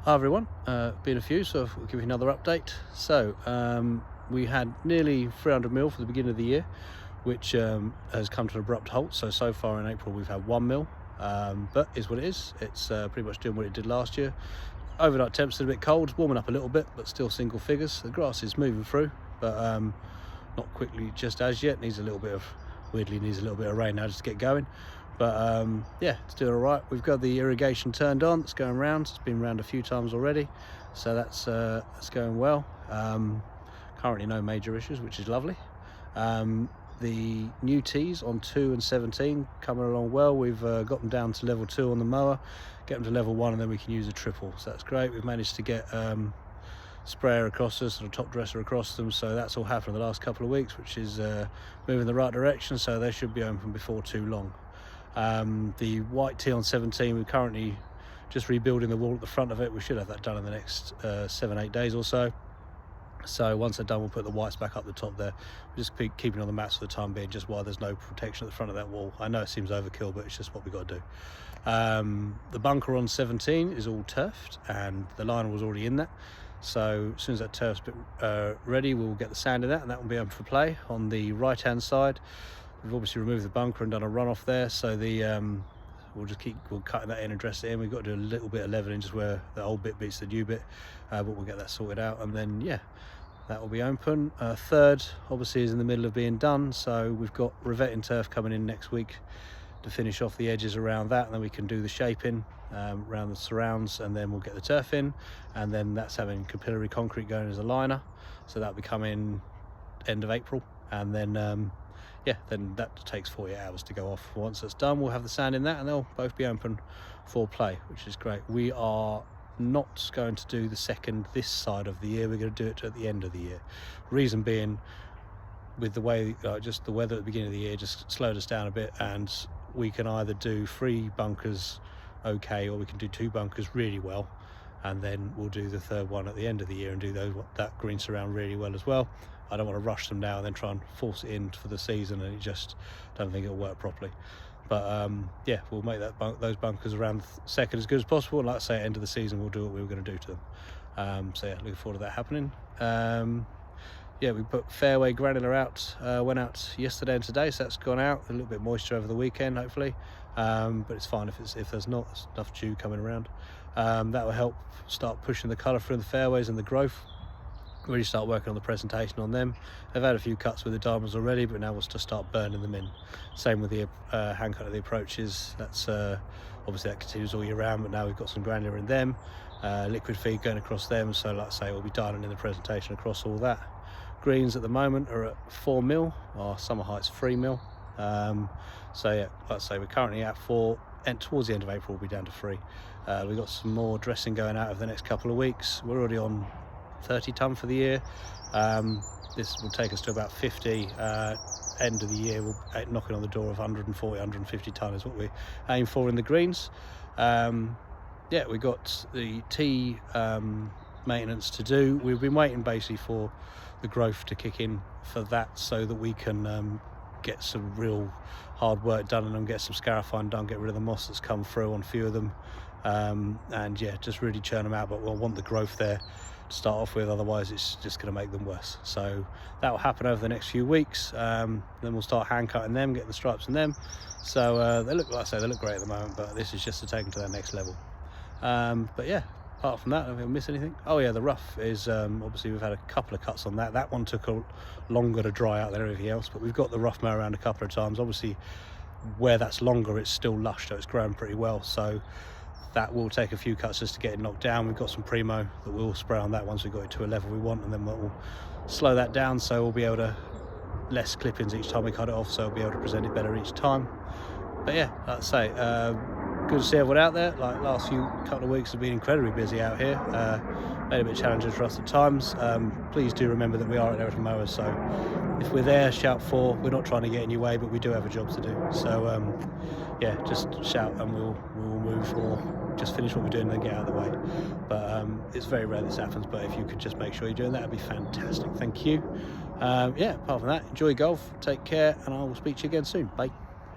Hi everyone, been a few, so I'll give you another update. We had nearly 300 mil for the beginning of the year, which has come to an abrupt halt. So far in April we've had 1 mil, but is what it is. It's pretty much doing what it did last year. Overnight temps are a bit cold, warming up a little bit, but still single figures. The grass is moving through, but not quickly just as yet. Weirdly needs a little bit of rain now just to get going. But yeah, it's doing all right. We've got the irrigation turned on. It's going round. It's been round a few times already, so that's going well. Currently no major issues, which is lovely. The new tees on 2 and 17 coming along well. We've got them down to level 2 on the mower, get them to level 1, and then we can use a triple. So that's great. We've managed to get sprayer across us and a top dresser across them, so that's all happened in the last couple of weeks, which is moving in the right direction. So they should be open before too long. The white tee on 17, we're currently just rebuilding the wall at the front of it. We should have that done in the next 7-8 days or so. So once they're done, we'll put the whites back up the top there. We're just keeping on the mats for the time being, just while there's no protection at the front of that wall. I know it seems overkill, but it's just what we've got to do. The bunker on 17 is all turfed, and the liner was already in that. So as soon as that turf's ready, we'll get the sand in that, and that will be open for play. On the right hand side, we've obviously removed the bunker and done a runoff there, so we'll cutting that in and dress it in. We've got to do a little bit of leveling just where the old bit beats the new bit, but we'll get that sorted out, and then yeah, that will be open. Third obviously is in the middle of being done, so we've got revetting turf coming in next week to finish off the edges around that, and then we can do the shaping around the surrounds, and then we'll get the turf in, and then that's having capillary concrete going as a liner, so that'll be coming end of April, and then yeah, then that takes 48 hours to go off. Once that's done, we'll have the sand in that, and they'll both be open for play, which is great. We are not going to do the second this side of the year. We're going to do it at the end of the year. Reason being, with the way just the weather at the beginning of the year just slowed us down a bit, and we can either do 3 bunkers okay, or we can do 2 bunkers really well, and then we'll do the third one at the end of the year and do that green surround really well as well. I don't want to rush them now and then try and force it in for the season, and don't think it'll work properly. But yeah, we'll make those bunkers around second as good as possible, and like I say, at the end of the season we'll do what we were going to do to them. So yeah, looking forward to that happening. Yeah, we put fairway granular out, went out yesterday and today, so that's gone out. A little bit of moisture over the weekend hopefully, but it's fine if there's not enough dew coming around. That will help start pushing the colour through the fairways and the growth. Really start working on the presentation on them. They've had a few cuts with the diamonds already, but now we'll just start burning them in. Same with the hand cut of the approaches. That's obviously that continues all year round, but now we've got some granular in them, liquid feed going across them, so like I say, we'll be dialing in the presentation across all that. Greens at the moment are at 4 mil, our summer height's 3 mil. So yeah, like I say, we're currently at 4, and towards the end of April we'll be down to 3. We've got some more dressing going out over the next couple of weeks. We're already on 30 tonne for the year. This will take us to about 50. End of the year we'll knocking on the door of 140, 150 tonne is what we aim for in the greens. Yeah, we got the tee maintenance to do. We've been waiting basically for the growth to kick in for that, so that we can get some real hard work done and get some scarifying done, get rid of the moss that's come through on a few of them, and yeah, just really churn them out. But we'll want the growth there to start off with, otherwise it's just going to make them worse. So that will happen over the next few weeks. Then we'll start hand cutting them, getting the stripes in them. So they look, like I say, they look great at the moment, but this is just to take them to that next level. But yeah, apart from that, I don't think I missed anything. Oh yeah, the rough is obviously we've had a couple of cuts on that. That one took longer to dry out than everything else, but we've got the rough mow around a couple of times. Obviously where that's longer, it's still lush, so it's growing pretty well, so that will take a few cuts just to get it knocked down. We've got some primo that we'll spray on that once we've got it to a level we want, and then we'll slow that down, so we'll be able to less clippings each time we cut it off, so we'll be able to present it better each time. But yeah, like I say, good to see everyone out there. Like last couple of weeks have been incredibly busy out here. Made a bit challenging for us at times. Please do remember that we are at Everton Mowers, so if we're there, shout for. We're not trying to get in your way, but we do have a job to do. So yeah, just shout and we'll move, or just finish what we're doing and then get out of the way. But it's very rare this happens, but if you could just make sure you're doing that, it'd be fantastic. Thank you. Yeah, apart from that, enjoy golf, take care, and I will speak to you again soon. Bye.